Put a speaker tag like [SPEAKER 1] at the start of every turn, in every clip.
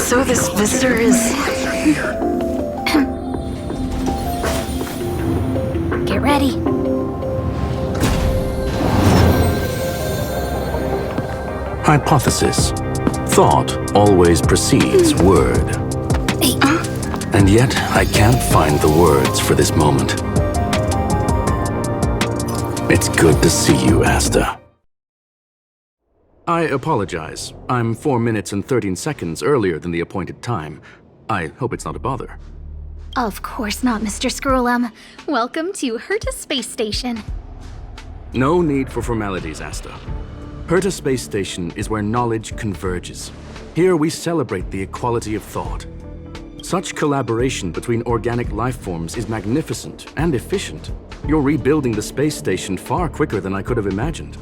[SPEAKER 1] So this visitor is...
[SPEAKER 2] Get ready.
[SPEAKER 3] Hypothesis. Thought always precedes word.
[SPEAKER 2] Hey.
[SPEAKER 3] And yet, I can't find the words for this moment. It's good to see you, Asta. I apologize. I'm 4 minutes and 13 seconds earlier than the appointed time. I hope it's not a bother.
[SPEAKER 2] Of course not, Mr. Screwllum. Welcome to Herta Space Station.
[SPEAKER 3] No need for formalities, Asta. Herta Space Station is where knowledge converges. Here we celebrate the equality of thought. Such collaboration between organic life forms is magnificent and efficient. You're rebuilding the space station far quicker than I could have imagined.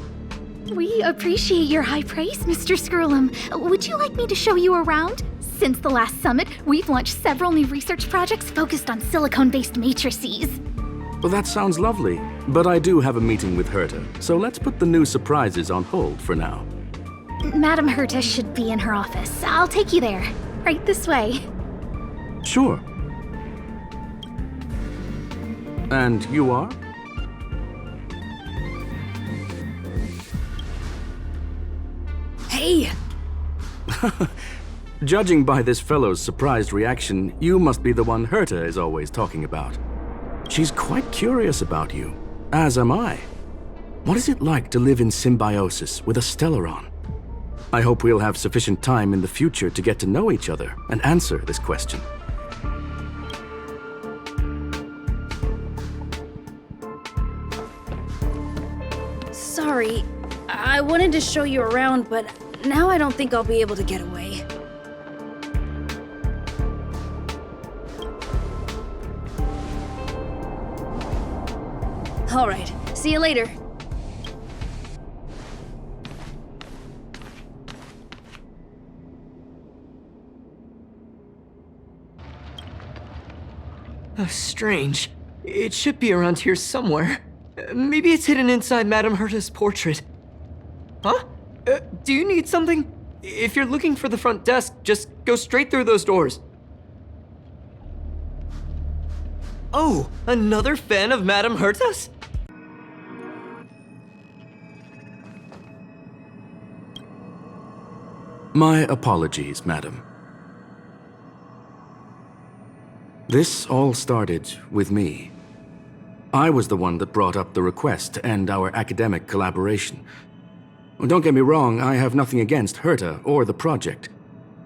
[SPEAKER 2] We appreciate your high praise, Mr. Screwllum. Would you like me to show you around? Since the last summit, we've launched several new research projects focused on silicone-based matrices.
[SPEAKER 3] Well, that sounds lovely, but I do have a meeting with Herta, so let's put the new surprises on hold for now.
[SPEAKER 2] Madam Herta should be in her office. I'll take you there. Right this way.
[SPEAKER 3] Sure. And you are?
[SPEAKER 1] Hey!
[SPEAKER 3] Judging by this fellow's surprised reaction, you must be the one Herta is always talking about. She's quite curious about you, as am I. What is it like to live in symbiosis with a Stellaron? I hope we'll have sufficient time in the future to get to know each other and answer this question.
[SPEAKER 1] Sorry, I wanted to show you around, but now I don't think I'll be able to get away. All right, see you later.
[SPEAKER 4] Strange. It should be around here somewhere. Maybe it's hidden inside Madame Herta's portrait. Huh? Do you need something? If you're looking for the front desk, just go straight through those doors. Oh, another fan of Madame Herta's?
[SPEAKER 3] My apologies, madam. This all started with me. I was the one that brought up the request to end our academic collaboration. Don't get me wrong, I have nothing against Herta or the project.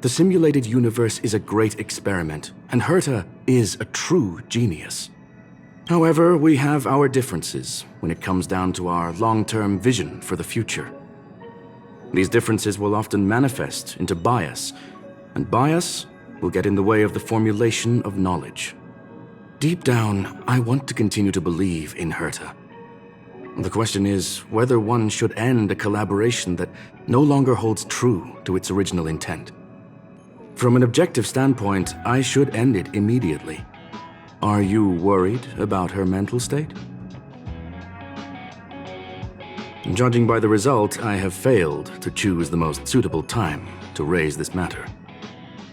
[SPEAKER 3] The simulated universe is a great experiment, and Herta is a true genius. However, we have our differences when it comes down to our long-term vision for the future. These differences will often manifest into bias, and bias will get in the way of the formulation of knowledge. Deep down, I want to continue to believe in Herta. The question is whether one should end a collaboration that no longer holds true to its original intent. From an objective standpoint, I should end it immediately. Are you worried about her mental state? Judging by the result, I have failed to choose the most suitable time to raise this matter.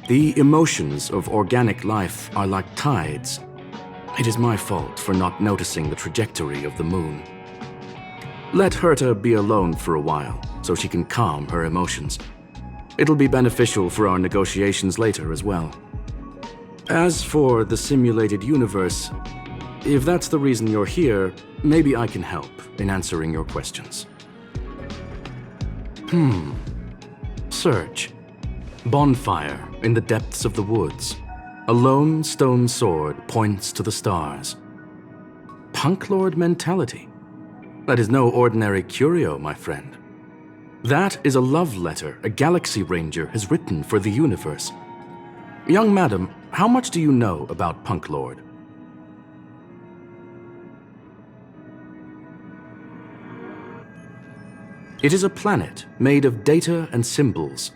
[SPEAKER 3] The emotions of organic life are like tides. It is my fault for not noticing the trajectory of the moon. Let Herta be alone for a while, so she can calm her emotions. It'll be beneficial for our negotiations later as well. As for the simulated universe, if that's the reason you're here, maybe I can help in answering your questions. Search. Bonfire in the depths of the woods. A lone stone sword points to the stars. Punk Lord mentality. That is no ordinary curio, my friend. That is a love letter a Galaxy Ranger has written for the universe. Young madam, how much do you know about Punk Lord? It is a planet made of data and symbols.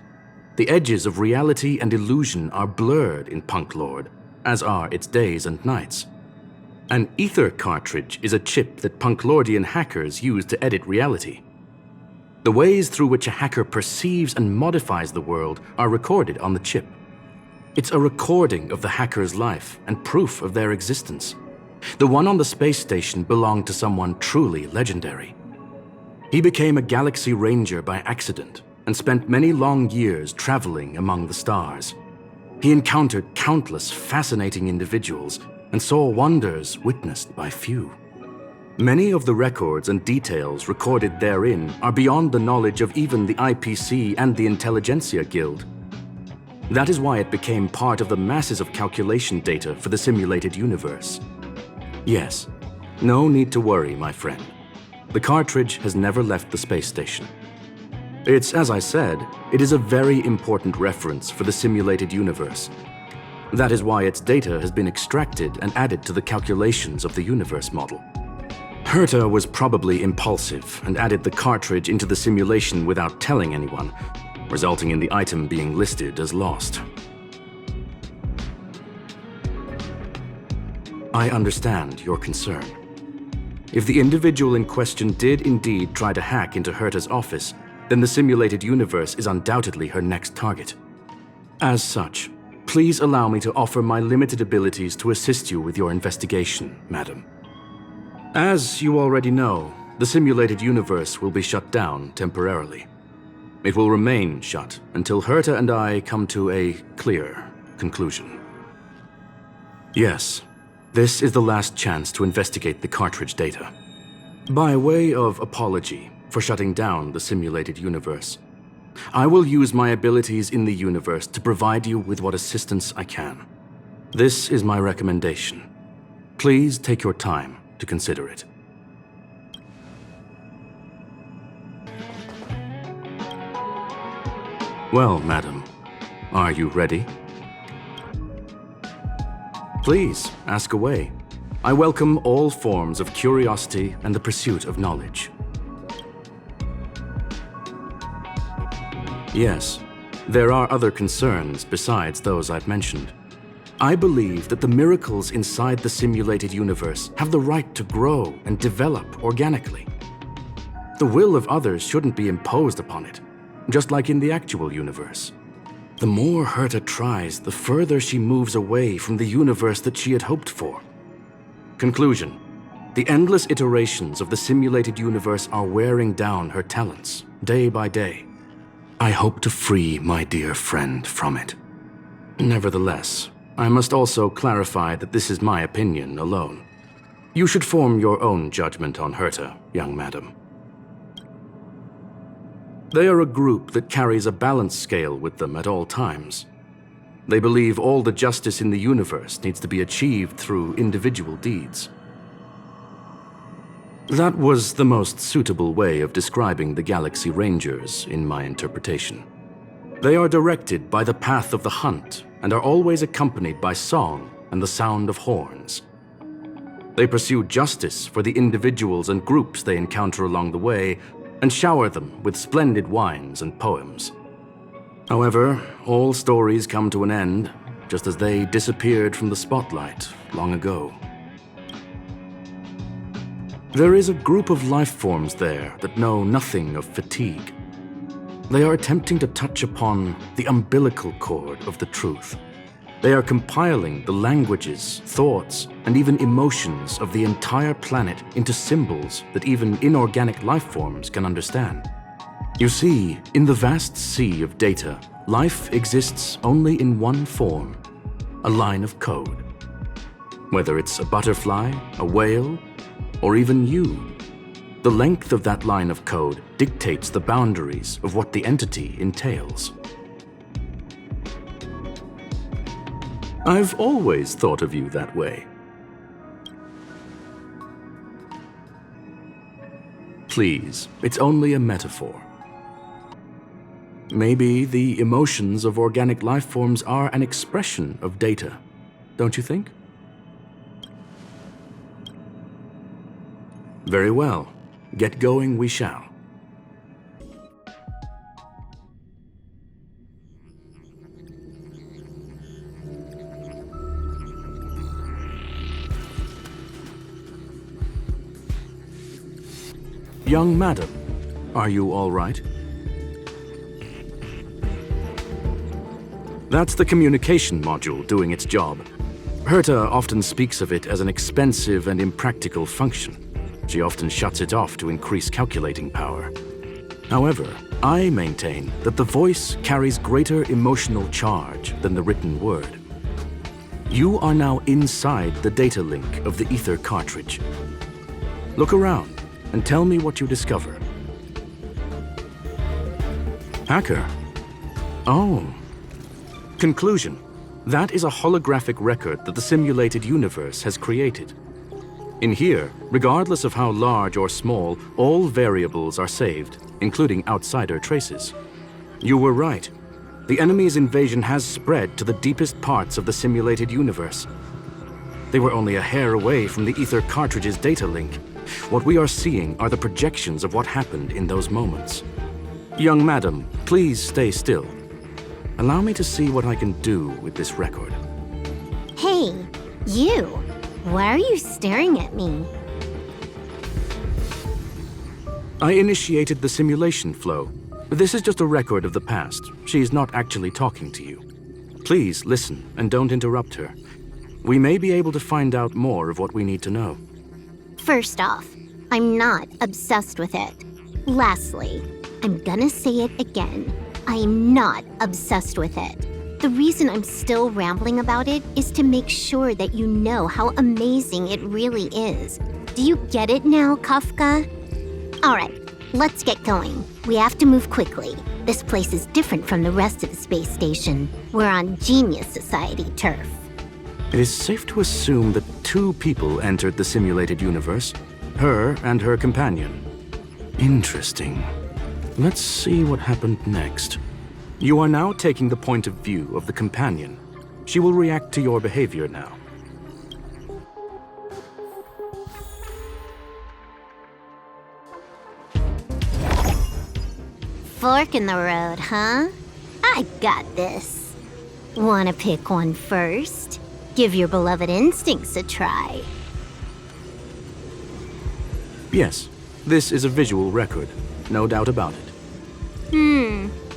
[SPEAKER 3] The edges of reality and illusion are blurred in Punk Lord, as are its days and nights. An ether cartridge is a chip that Punklordian hackers use to edit reality. The ways through which a hacker perceives and modifies the world are recorded on the chip. It's a recording of the hacker's life and proof of their existence. The one on the space station belonged to someone truly legendary. He became a Galaxy Ranger by accident and spent many long years traveling among the stars. He encountered countless fascinating individuals and saw wonders witnessed by few. Many of the records and details recorded therein are beyond the knowledge of even the IPC and the Intelligentsia Guild. That is why it became part of the masses of calculation data for the simulated universe. Yes, no need to worry, my friend. The cartridge has never left the space station. It's, as I said, it is a very important reference for the simulated universe. That is why its data has been extracted and added to the calculations of the universe model. Herta was probably impulsive and added the cartridge into the simulation without telling anyone, resulting in the item being listed as lost. I understand your concern. If the individual in question did indeed try to hack into Herta's office, then the simulated universe is undoubtedly her next target. As such, please allow me to offer my limited abilities to assist you with your investigation, madam. As you already know, the simulated universe will be shut down temporarily. It will remain shut until Herta and I come to a clear conclusion. Yes, this is the last chance to investigate the cartridge data. By way of apology for shutting down the simulated universe, I will use my abilities in the universe to provide you with what assistance I can. This is my recommendation. Please take your time to consider it. Well, madam, are you ready? Please, ask away. I welcome all forms of curiosity and the pursuit of knowledge. Yes, there are other concerns besides those I've mentioned. I believe that the miracles inside the simulated universe have the right to grow and develop organically. The will of others shouldn't be imposed upon it, just like in the actual universe. The more Herta tries, the further she moves away from the universe that she had hoped for. Conclusion: the endless iterations of the simulated universe are wearing down her talents, day by day. I hope to free my dear friend from it. Nevertheless, I must also clarify that this is my opinion alone. You should form your own judgment on Herta, young madam. They are a group that carries a balance scale with them at all times. They believe all the justice in the universe needs to be achieved through individual deeds. That was the most suitable way of describing the Galaxy Rangers, in my interpretation. They are directed by the path of the hunt and are always accompanied by song and the sound of horns. They pursue justice for the individuals and groups they encounter along the way and shower them with splendid wines and poems. However, all stories come to an end, just as they disappeared from the spotlight long ago. There is a group of life forms there that know nothing of fatigue. They are attempting to touch upon the umbilical cord of the truth. They are compiling the languages, thoughts, and even emotions of the entire planet into symbols that even inorganic life forms can understand. You see, in the vast sea of data, life exists only in one form: a line of code. Whether it's a butterfly, a whale, or even you, the length of that line of code dictates the boundaries of what the entity entails. I've always thought of you that way. Please, it's only a metaphor. Maybe the emotions of organic life forms are an expression of data, don't you think? Very well. Get going we shall. Young madam, are you all right? That's the communication module doing its job. Herta often speaks of it as an expensive and impractical function. She often shuts it off to increase calculating power. However, I maintain that the voice carries greater emotional charge than the written word. You are now inside the data link of the Ether cartridge. Look around and tell me what you discover. Hacker. Oh. Conclusion. That is a holographic record that the simulated universe has created. In here, regardless of how large or small, all variables are saved, including outsider traces. You were right. The enemy's invasion has spread to the deepest parts of the simulated universe. They were only a hair away from the Ether cartridge's data link. What we are seeing are the projections of what happened in those moments. Young madam, please stay still. Allow me to see what I can do with this record.
[SPEAKER 5] Hey, you! Why are you staring at me?
[SPEAKER 3] I initiated the simulation flow. This is just a record of the past. She's not actually talking to you. Please listen and don't interrupt her. We may be able to find out more of what we need to know.
[SPEAKER 5] First off, I'm not obsessed with it. Lastly, I'm gonna say it again. I'm not obsessed with it. The reason I'm still rambling about it is to make sure that you know how amazing it really is. Do you get it now, Kafka? Alright, let's get going. We have to move quickly. This place is different from the rest of the space station. We're on Genius Society turf.
[SPEAKER 3] It is safe to assume that two people entered the simulated universe, her and her companion. Interesting. Let's see what happened next. You are now taking the point of view of the companion. She will react to your behavior now.
[SPEAKER 5] Fork in the road, huh? I got this. Wanna pick one first? Give your beloved instincts a try.
[SPEAKER 3] Yes, this is a visual record. No doubt about it.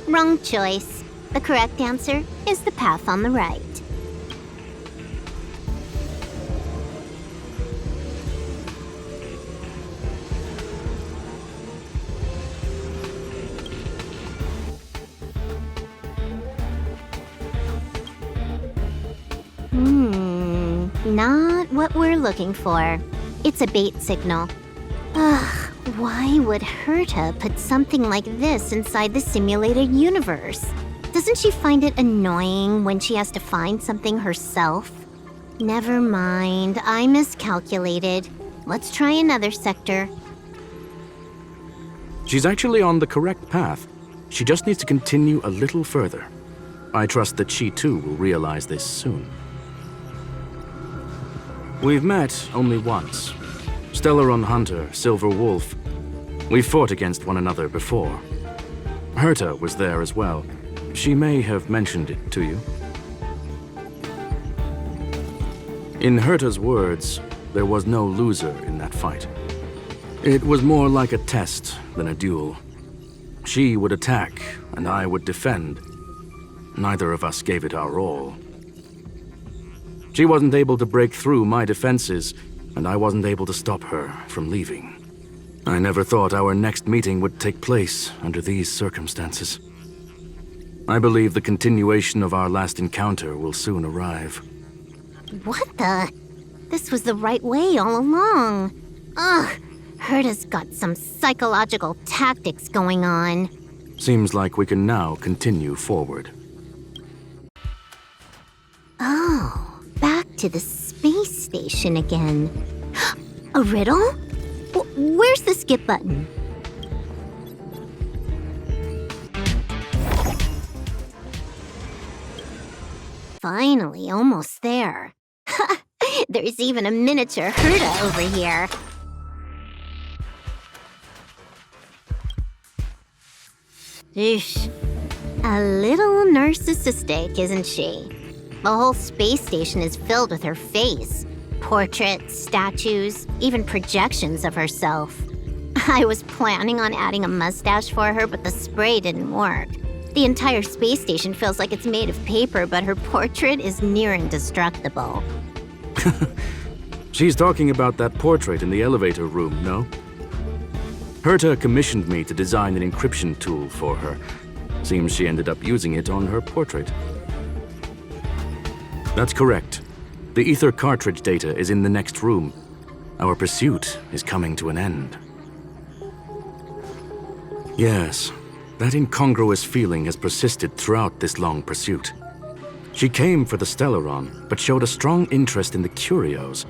[SPEAKER 5] Wrong choice. The correct answer is the path on the right. Not what we're looking for. It's a bait signal. Ugh. Why would Herta put something like this inside the simulated universe? Doesn't she find it annoying when she has to find something herself? Never mind, I miscalculated. Let's try another sector.
[SPEAKER 3] She's actually on the correct path. She just needs to continue a little further. I trust that she too will realize this soon. We've met only once. Stellaron Hunter, Silver Wolf. We fought against one another before. Herta was there as well. She may have mentioned it to you. In Herta's words, there was no loser in that fight. It was more like a test than a duel. She would attack, and I would defend. Neither of us gave it our all. She wasn't able to break through my defenses, and I wasn't able to stop her from leaving. I never thought our next meeting would take place under these circumstances. I believe the continuation of our last encounter will soon arrive.
[SPEAKER 5] What the? This was the right way all along. Ugh, Herta's got some psychological tactics going on.
[SPEAKER 3] Seems like we can now continue forward.
[SPEAKER 5] Oh, back to the space station again. A riddle? Where's the skip button? Finally, almost there. There's even a miniature Herta over here. Eesh. A little narcissistic, isn't she? The whole space station is filled with her face. Portraits, statues, even projections of herself. I was planning on adding a mustache for her, but the spray didn't work. The entire space station feels like it's made of paper, but her portrait is near indestructible.
[SPEAKER 3] She's talking about that portrait in the elevator room, no? Herta commissioned me to design an encryption tool for her. Seems she ended up using it on her portrait. That's correct. The ether cartridge data is in the next room. Our pursuit is coming to an end. Yes, that incongruous feeling has persisted throughout this long pursuit. She came for the Stellaron, but showed a strong interest in the curios.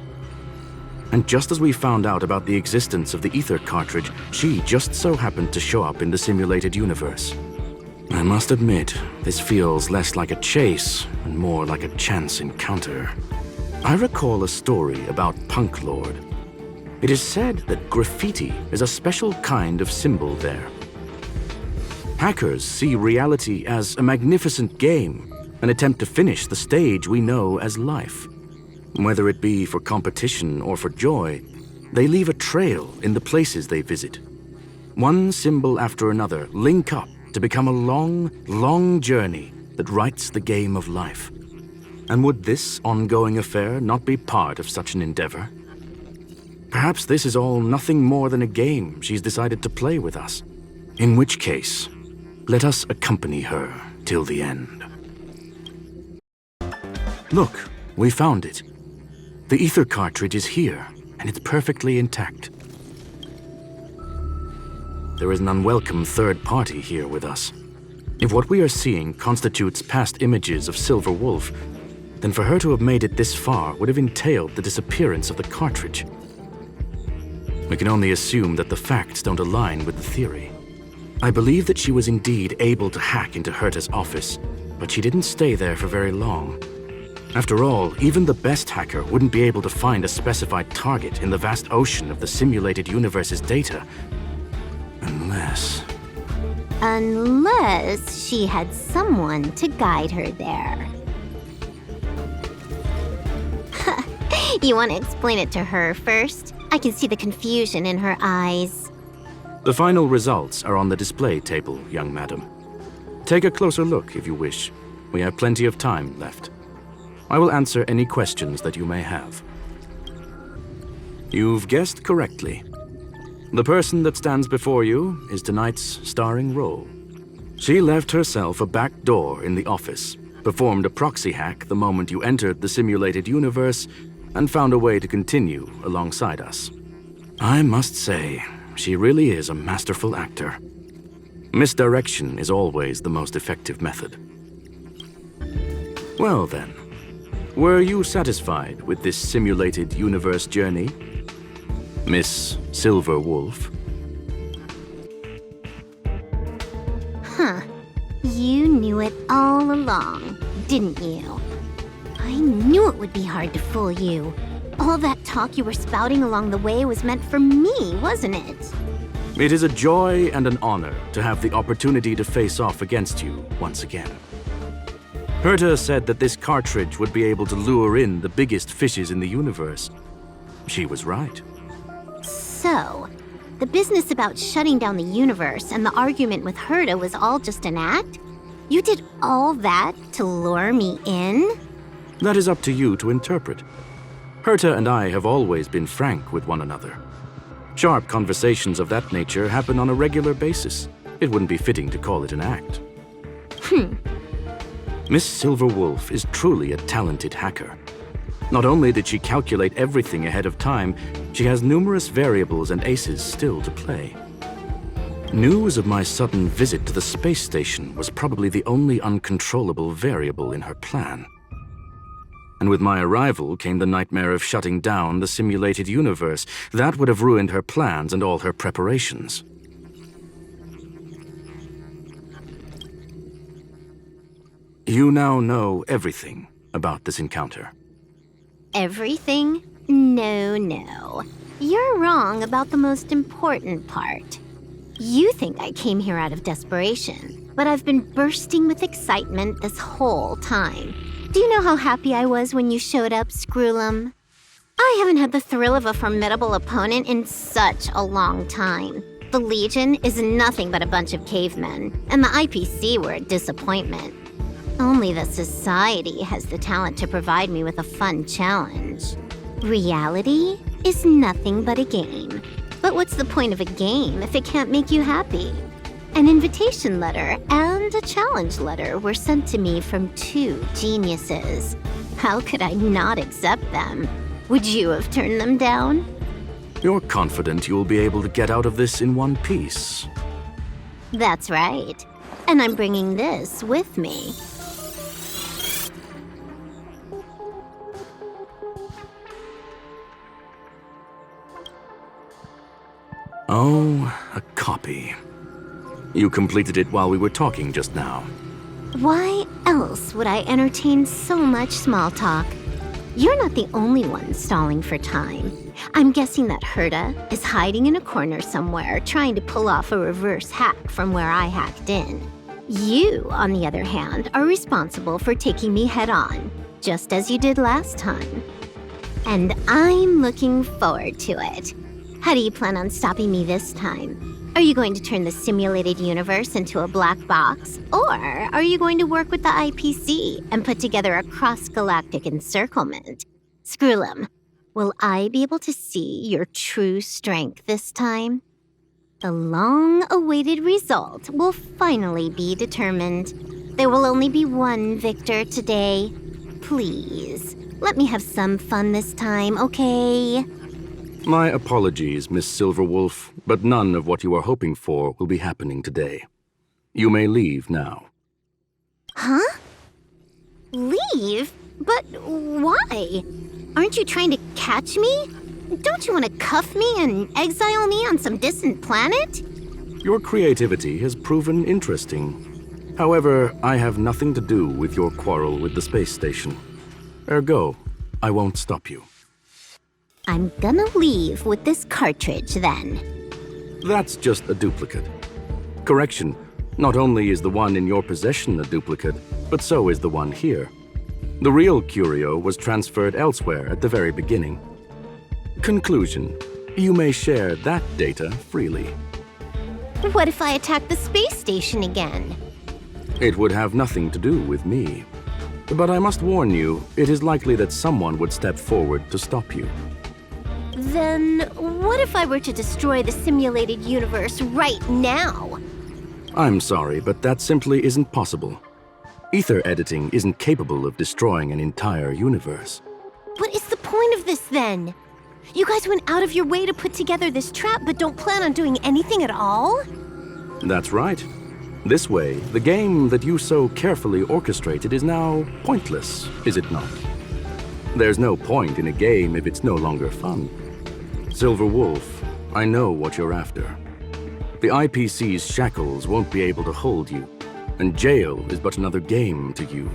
[SPEAKER 3] And just as we found out about the existence of the ether cartridge, she just so happened to show up in the simulated universe. I must admit, this feels less like a chase and more like a chance encounter. I recall a story about Punk Lord. It is said that graffiti is a special kind of symbol there. Hackers see reality as a magnificent game, an attempt to finish the stage we know as life. Whether it be for competition or for joy, they leave a trail in the places they visit. One symbol after another link up to become a long, long journey that writes the game of life. And would this ongoing affair not be part of such an endeavor? Perhaps this is all nothing more than a game she's decided to play with us. In which case, let us accompany her till the end. Look, we found it. The ether cartridge is here, and it's perfectly intact. There is an unwelcome third party here with us. If what we are seeing constitutes past images of Silver Wolf, then for her to have made it this far would have entailed the disappearance of the cartridge. We can only assume that the facts don't align with the theory. I believe that she was indeed able to hack into Herta's office, but she didn't stay there for very long. After all, even the best hacker wouldn't be able to find a specified target in the vast ocean of the simulated universe's data.
[SPEAKER 5] Unless she had someone to guide her there. You want to explain it to her first? I can see the confusion in her eyes.
[SPEAKER 3] The final results are on the display table, young madam. Take a closer look if you wish. We have plenty of time left. I will answer any questions that you may have. You've guessed correctly. The person that stands before you is tonight's starring role. She left herself a back door in the office, performed a proxy hack the moment you entered the simulated universe, and found a way to continue alongside us. I must say, she really is a masterful actor. Misdirection is always the most effective method. Well then, were you satisfied with this simulated universe journey, Miss Silver Wolf?
[SPEAKER 5] You knew it all along, didn't you? I knew it would be hard to fool you. All that talk you were spouting along the way was meant for me, wasn't it?
[SPEAKER 3] It is a joy and an honor to have the opportunity to face off against you once again. Herta said that this cartridge would be able to lure in the biggest fishes in the universe. She was right.
[SPEAKER 5] So, the business about shutting down the universe and the argument with Herta was all just an act? You did all that to lure me in?
[SPEAKER 3] That is up to you to interpret. Herta and I have always been frank with one another. Sharp conversations of that nature happen on a regular basis. It wouldn't be fitting to call it an act. Miss Silver Wolf is truly a talented hacker. Not only did she calculate everything ahead of time, she has numerous variables and aces still to play. News of my sudden visit to the space station was probably the only uncontrollable variable in her plan. And with my arrival came the nightmare of shutting down the simulated universe. That would have ruined her plans and all her preparations. You now know everything about this encounter.
[SPEAKER 5] Everything? No. You're wrong about the most important part. You think I came here out of desperation, but I've been bursting with excitement this whole time. Do you know how happy I was when you showed up, Screwllum? I haven't had the thrill of a formidable opponent in such a long time. The Legion is nothing but a bunch of cavemen, and the IPC were a disappointment. Only the Society has the talent to provide me with a fun challenge. Reality is nothing but a game. But what's the point of a game if it can't make you happy? An invitation letter and a challenge letter were sent to me from two geniuses. How could I not accept them? Would you have turned them down?
[SPEAKER 3] You're confident you'll be able to get out of this in one piece.
[SPEAKER 5] That's right. And I'm bringing this with me.
[SPEAKER 3] Oh, a copy. You completed it while we were talking just now.
[SPEAKER 5] Why else would I entertain so much small talk? You're not the only one stalling for time. I'm guessing that Herta is hiding in a corner somewhere trying to pull off a reverse hack from where I hacked in. You, on the other hand, are responsible for taking me head on, just as you did last time. And I'm looking forward to it. How do you plan on stopping me this time? Are you going to turn the simulated universe into a black box? Or are you going to work with the IPC and put together a cross-galactic encirclement? Screwllum, will I be able to see your true strength this time? The long-awaited result will finally be determined. There will only be one victor today. Please, let me have some fun this time, okay?
[SPEAKER 3] My apologies, Miss Silverwolf, but none of what you are hoping for will be happening today. You may leave now.
[SPEAKER 5] Huh? Leave? But why? Aren't you trying to catch me? Don't you want to cuff me and exile me on some distant planet?
[SPEAKER 3] Your creativity has proven interesting. However, I have nothing to do with your quarrel with the space station. Ergo, I won't stop you.
[SPEAKER 5] I'm gonna leave with this cartridge, then.
[SPEAKER 3] That's just a duplicate. Correction, not only is the one in your possession a duplicate, but so is the one here. The real curio was transferred elsewhere at the very beginning. Conclusion, you may share that data freely.
[SPEAKER 5] What if I attack the space station again?
[SPEAKER 3] It would have nothing to do with me. But I must warn you, it is likely that someone would step forward to stop you.
[SPEAKER 5] Then what if I were to destroy the simulated universe right now?
[SPEAKER 3] I'm sorry, but that simply isn't possible. Ether editing isn't capable of destroying an entire universe.
[SPEAKER 5] What is the point of this, then? You guys went out of your way to put together this trap, but don't plan on doing anything at all?
[SPEAKER 3] That's right. This way, the game that you so carefully orchestrated is now pointless, is it not? There's no point in a game if it's no longer fun. Silver Wolf, I know what you're after. The IPC's shackles won't be able to hold you, and jail is but another game to you.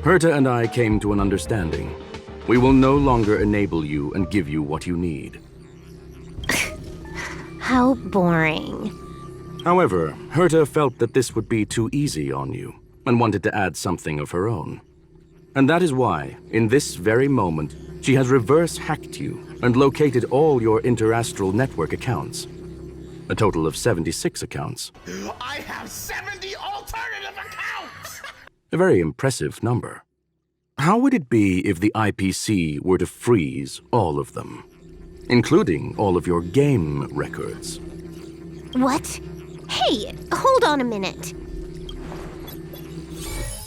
[SPEAKER 3] Herta and I came to an understanding. We will no longer enable you and give you what you need.
[SPEAKER 5] How boring.
[SPEAKER 3] However, Herta felt that this would be too easy on you, and wanted to add something of her own. And that is why, in this very moment, she has reverse-hacked you and located all your interastral network accounts. A total of 76 accounts.
[SPEAKER 6] I have 70 alternative accounts!
[SPEAKER 3] A very impressive number. How would it be if the IPC were to freeze all of them, including all of your game records?
[SPEAKER 5] What? Hey, hold on a minute.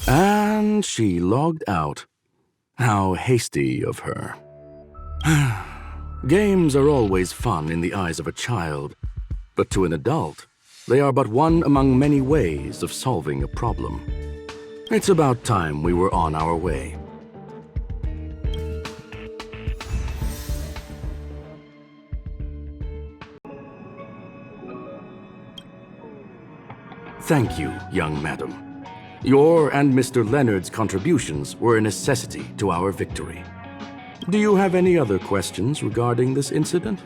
[SPEAKER 3] And she logged out. How hasty of her. Games are always fun in the eyes of a child, but to an adult, they are but one among many ways of solving a problem. It's about time we were on our way. Thank you, young madam. Your and Mr. Leonard's contributions were a necessity to our victory. Do you have any other questions regarding this incident?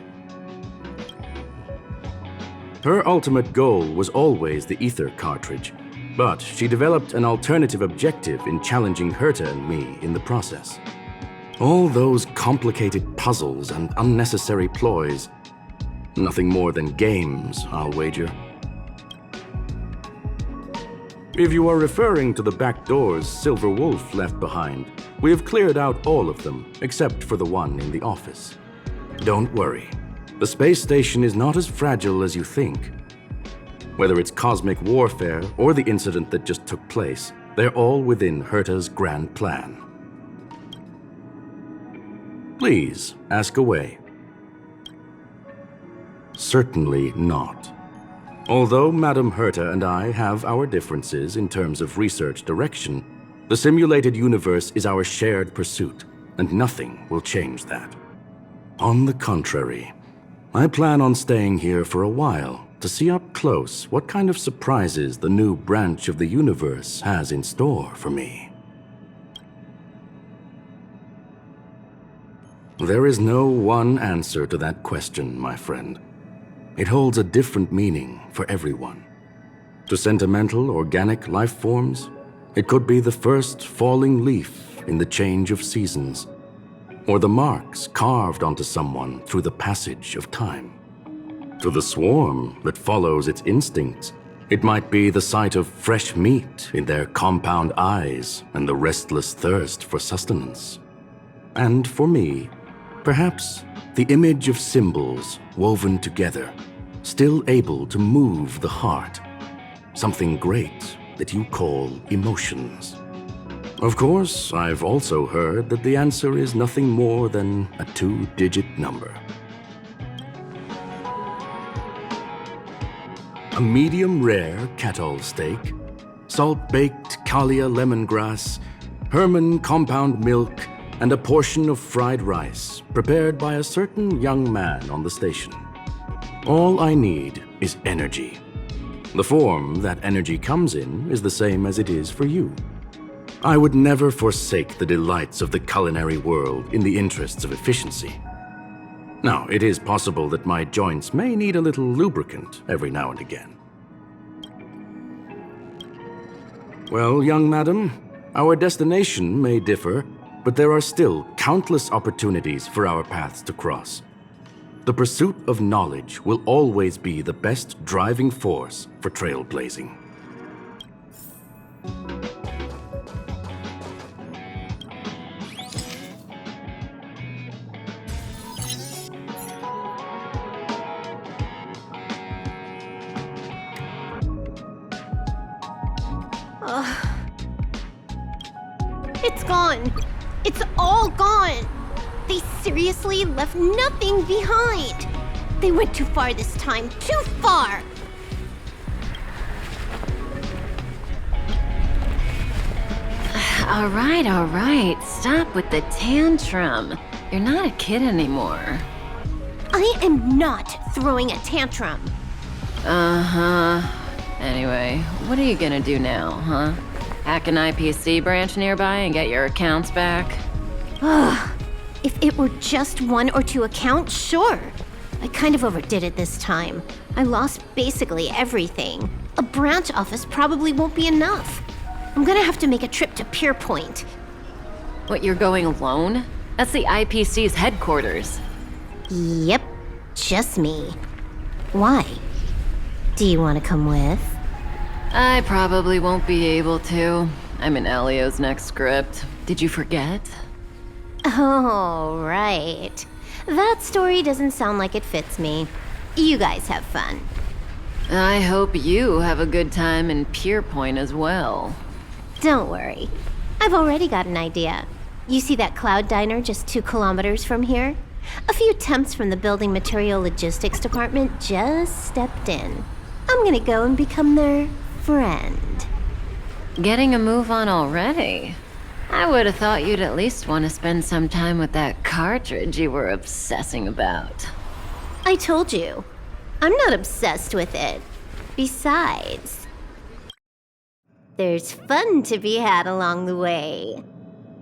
[SPEAKER 3] Her ultimate goal was always the ether cartridge, but she developed an alternative objective in challenging Herta and me in the process. All those complicated puzzles and unnecessary ploys. Nothing more than games, I'll wager. If you are referring to the back doors Silver Wolf left behind, we have cleared out all of them, except for the one in the office. Don't worry. The space station is not as fragile as you think. Whether it's cosmic warfare or the incident that just took place, they're all within Herta's grand plan. Please, ask away. Certainly not. Although Madame Herta and I have our differences in terms of research direction, the simulated universe is our shared pursuit, and nothing will change that. On the contrary, I plan on staying here for a while to see up close what kind of surprises the new branch of the universe has in store for me. There is no one answer to that question, my friend. It holds a different meaning for everyone. To sentimental, organic life forms, it could be the first falling leaf in the change of seasons, or the marks carved onto someone through the passage of time. To the swarm that follows its instincts, it might be the sight of fresh meat in their compound eyes and the restless thirst for sustenance. And for me, perhaps the image of symbols woven together, still able to move the heart. Something great that you call emotions. Of course, I've also heard that the answer is nothing more than a 2-digit number. A medium rare cattle steak, salt-baked Kalia lemongrass, Herman compound milk, and a portion of fried rice prepared by a certain young man on the station. All I need is energy. The form that energy comes in is the same as it is for you. I would never forsake the delights of the culinary world in the interests of efficiency. Now, it is possible that my joints may need a little lubricant every now and again. Well, young madam, our destination may differ, but there are still countless opportunities for our paths to cross. The pursuit of knowledge will always be the best driving force for trailblazing.
[SPEAKER 5] It's gone. It's all gone. They seriously left nothing behind. They went too far this time. Too far.
[SPEAKER 7] All right. Stop with the tantrum. You're not a kid anymore.
[SPEAKER 5] I am not throwing a tantrum.
[SPEAKER 7] Uh-huh. Anyway, what are you gonna do now, huh? Hack an IPC branch nearby and get your accounts back?
[SPEAKER 5] If it were just 1 or 2 accounts, sure. I kind of overdid it this time. I lost basically everything. A branch office probably won't be enough. I'm gonna have to make a trip to Pierpoint.
[SPEAKER 7] What, you're going alone? That's the IPC's headquarters.
[SPEAKER 5] Yep, just me. Why? Do you want to come with?
[SPEAKER 7] I probably won't be able to. I'm in Elio's next script. Did you forget?
[SPEAKER 5] Oh, right. That story doesn't sound like it fits me. You guys have fun.
[SPEAKER 7] I hope you have a good time in Pierpoint as well.
[SPEAKER 5] Don't worry. I've already got an idea. You see that cloud diner just 2 kilometers from here? A few temps from the building material logistics department just stepped in. I'm gonna go and become their friend.
[SPEAKER 7] Getting a move on already? I would have thought you'd at least want to spend some time with that cartridge you were obsessing about.
[SPEAKER 5] I told you. I'm not obsessed with it. Besides, there's fun to be had along the way.